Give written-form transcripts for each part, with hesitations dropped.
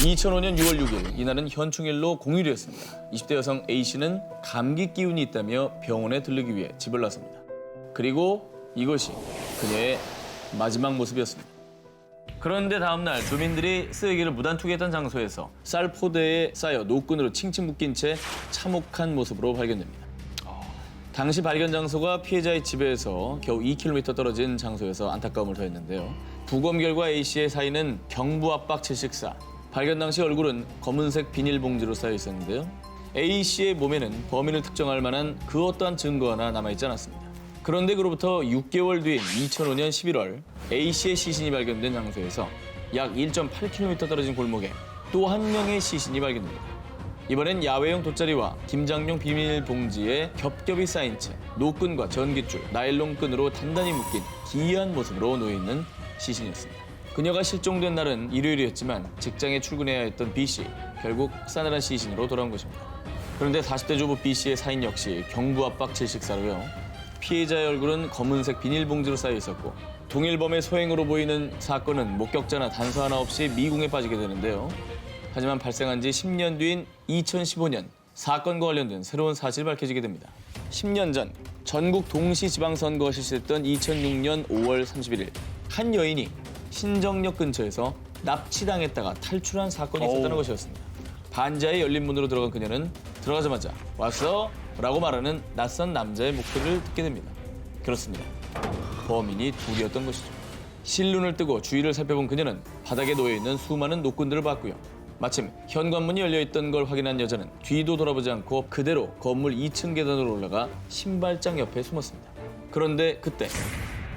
2005년 6월 6일 이날은 현충일로 공휴일이었습니다. 20대 여성 A씨는 감기 기운이 있다며 병원에 들르기 위해 집을 나섭니다. 그리고 이것이 그녀의 마지막 모습이었습니다. 그런데 다음 날 주민들이 쓰레기를 무단 투기했던 장소에서 쌀 포대에 쌓여 노끈으로 칭칭 묶인 채 참혹한 모습으로 발견됩니다. 당시 발견 장소가 피해자의 집에서 겨우 2km 떨어진 장소여서 안타까움을 더했는데요. 부검 결과 A씨의 사인은 경부 압박 질식사. 발견 당시 얼굴은 검은색 비닐봉지로 쌓여 있었는데요. A씨의 몸에는 범인을 특정할 만한 그 어떠한 증거 하나 남아있지 않았습니다. 그런데 그로부터 6개월 뒤인 2005년 11월 A씨의 시신이 발견된 장소에서 약 1.8km 떨어진 골목에 또 한 명의 시신이 발견됩니다. 이번엔 야외용 돗자리와 김장용 비닐봉지에 겹겹이 쌓인 채 노끈과 전깃줄, 나일론끈으로 단단히 묶인 기이한 모습으로 놓여있는 시신이었습니다. 그녀가 실종된 날은 일요일이었지만 직장에 출근해야 했던 B씨, 결국 싸늘한 시신으로 돌아온 것입니다. 그런데 40대 주부 B씨의 사인 역시 경부 압박 질식사로요. 피해자의 얼굴은 검은색 비닐봉지로 쌓여 있었고 동일범의 소행으로 보이는 사건은 목격자나 단서 하나 없이 미궁에 빠지게 되는데요. 하지만 발생한 지 10년 뒤인 2015년 사건과 관련된 새로운 사실이 밝혀지게 됩니다. 10년 전 전국 동시지방선거가 실시됐던 2006년 5월 31일 한 여인이 신정역 근처에서 납치당했다가 탈출한 사건이 있었다는 것이었습니다. 반지하에 열린 문으로 들어간 그녀는 들어가자마자 왔어? 라고 말하는 낯선 남자의 목소리를 듣게 됩니다. 그렇습니다. 범인이 둘이었던 것이죠. 실눈을 뜨고 주위를 살펴본 그녀는 바닥에 놓여있는 수많은 노끈들을 봤고요. 마침 현관문이 열려있던 걸 확인한 여자는 뒤도 돌아보지 않고 그대로 건물 2층 계단으로 올라가 신발장 옆에 숨었습니다. 그런데 그때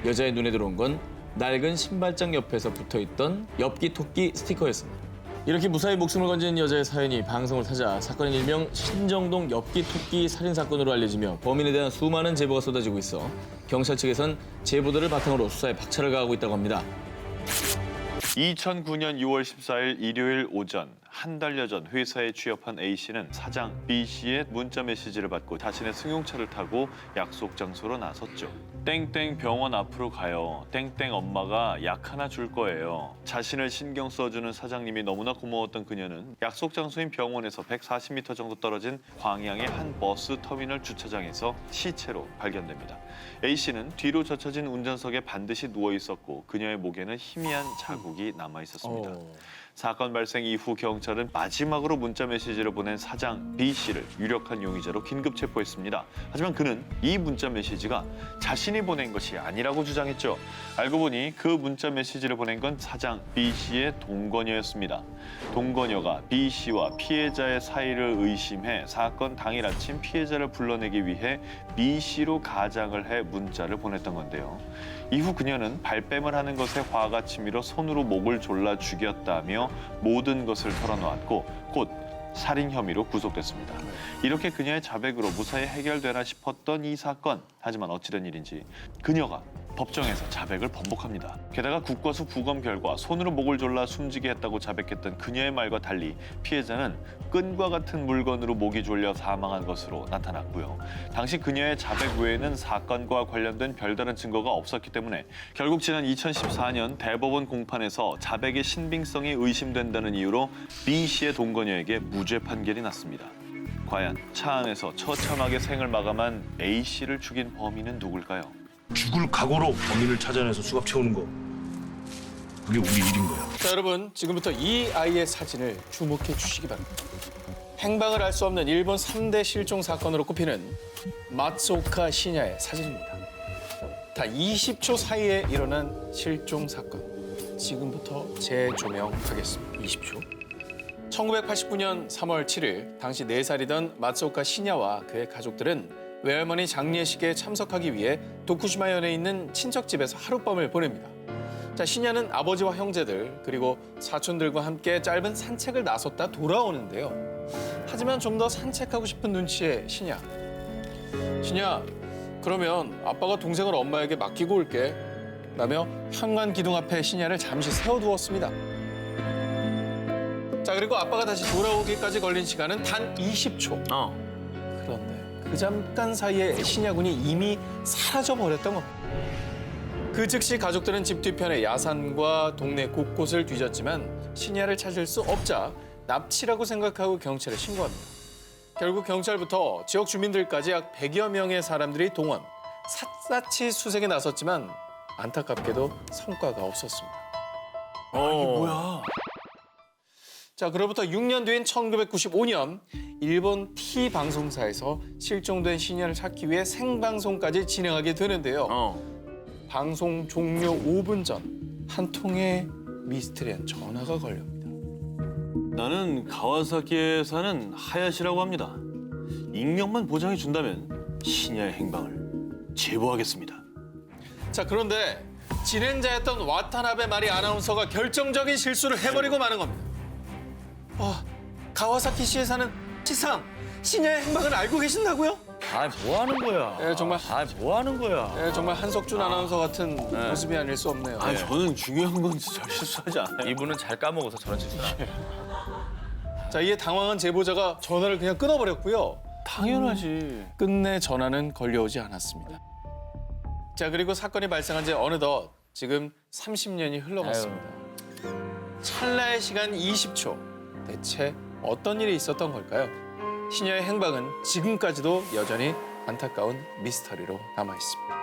여자의 눈에 들어온 건 낡은 신발장 옆에서 붙어있던 엽기 토끼 스티커였습니다. 이렇게 무사히 목숨을 건진 여자의 사연이 방송을 타자 사건은 일명 신정동 엽기 토끼 살인 사건으로 알려지며 범인에 대한 수많은 제보가 쏟아지고 있어 경찰 측에선 제보들을 바탕으로 수사에 박차를 가하고 있다고 합니다. 2009년 6월 14일 일요일 오전 한 달여 전 회사에 취업한 A씨는 사장 B씨의 문자 메시지를 받고 자신의 승용차를 타고 약속 장소로 나섰죠. 땡땡 병원 앞으로 가요. 땡땡 엄마가 약 하나 줄 거예요. 자신을 신경 써주는 사장님이 너무나 고마웠던 그녀는 약속 장소인 병원에서 140m 정도 떨어진 광양의 한 버스 터미널 주차장에서 시체로 발견됩니다. A씨는 뒤로 젖혀진 운전석에 반드시 누워 있었고 그녀의 목에는 희미한 자국이 남아 있었습니다. 사건 발생 이후 경찰은 마지막으로 문자 메시지를 보낸 사장 B씨를 유력한 용의자로 긴급 체포했습니다. 하지만 그는 이 문자 메시지가 자신이 보낸 것이 아니라고 주장했죠. 알고 보니 그 문자 메시지를 보낸 건 사장 B씨의 동거녀였습니다. 동거녀가 B씨와 피해자의 사이를 의심해 사건 당일 아침 피해자를 불러내기 위해 B씨로 가장을 해 문자를 보냈던 건데요. 이후 그녀는 발뺌을 하는 것에 화가 치밀어 손으로 목을 졸라 죽였다며 모든 것을 털어놓았고 곧 살인 혐의로 구속됐습니다. 이렇게 그녀의 자백으로 무사히 해결되나 싶었던 이 사건. 하지만 어찌된 일인지 그녀가 법정에서 자백을 번복합니다. 게다가 국과수 부검 결과 손으로 목을 졸라 숨지게 했다고 자백했던 그녀의 말과 달리 피해자는 끈과 같은 물건으로 목이 졸려 사망한 것으로 나타났고요. 당시 그녀의 자백 외에는 사건과 관련된 별다른 증거가 없었기 때문에 결국 지난 2014년 대법원 공판에서 자백의 신빙성이 의심된다는 이유로 B씨의 동거녀에게 무죄 판결이 났습니다. 과연 차 안에서 처참하게 생을 마감한 A씨를 죽인 범인은 누굴까요? 죽을 각오로 범인을 찾아내서 수갑 채우는 거, 그게 우리 일인 거야. 자, 여러분 지금부터 이 아이의 사진을 주목해 주시기 바랍니다. 행방을 알 수 없는 일본 3대 실종 사건으로 꼽히는 마츠오카 시냐의 사진입니다. 다 20초 사이에 일어난 실종 사건. 지금부터 재조명하겠습니다. 20초. 1989년 3월 7일 당시 4살이던 마츠오카 시냐와 그의 가족들은 외할머니 장례식에 참석하기 위해 도쿠시마현에 있는 친척집에서 하룻밤을 보냅니다. 자, 시냐는 아버지와 형제들 그리고 사촌들과 함께 짧은 산책을 나섰다 돌아오는데요. 하지만 좀 더 산책하고 싶은 눈치에 시냐, 그러면 아빠가 동생을 엄마에게 맡기고 올게 라며 현관 기둥 앞에 시냐를 잠시 세워두었습니다. 자, 그리고 아빠가 다시 돌아오기까지 걸린 시간은 단 20초. 그런데 그 잠깐 사이에 시냐군이 이미 사라져버렸던 겁니다. 그 즉시 가족들은 집 뒤편의 야산과 동네 곳곳을 뒤졌지만 신야를 찾을 수 없자 납치라고 생각하고 경찰에 신고합니다. 결국 경찰부터 지역 주민들까지 약 100여 명의 사람들이 동원, 샅샅이 수색에 나섰지만 안타깝게도 성과가 없었습니다. 이게 뭐야? 자, 그로부터 6년 뒤인 1995년 일본 T 방송사에서 실종된 신야를 찾기 위해 생방송까지 진행하게 되는데요. 방송 종료 5분 전 한 통의 미스테리한 전화가 걸립니다. 나는 가와사키에 사는 하야시라고 합니다. 익명만 보장해 준다면 신야의 행방을 제보하겠습니다. 자, 그런데 진행자였던 와타나베 마리 아나운서가 결정적인 실수를 해버리고 마는 겁니다. 가와사키시에 사는 시상, 신야의 행방을 알고 계신다고요? 뭐 하는 거야? 네, 정말. 뭐 하는 거야? 네, 정말 한석준 아나운서 같은 모습이 아닐 수 없네요. 저는 중요한 건 절 실수하지 않아요. 이분은 잘 까먹어서 저런 짓을 안 해요. 자, 이에 당황한 제보자가 전화를 그냥 끊어버렸고요. 당연하지. 끝내 전화는 걸려오지 않았습니다. 자, 그리고 사건이 발생한 지 어느덧 지금 30년이 흘러갔습니다. 찰나의 시간 20초. 대체 어떤 일이 있었던 걸까요? 신야의 행방은 지금까지도 여전히 안타까운 미스터리로 남아 있습니다.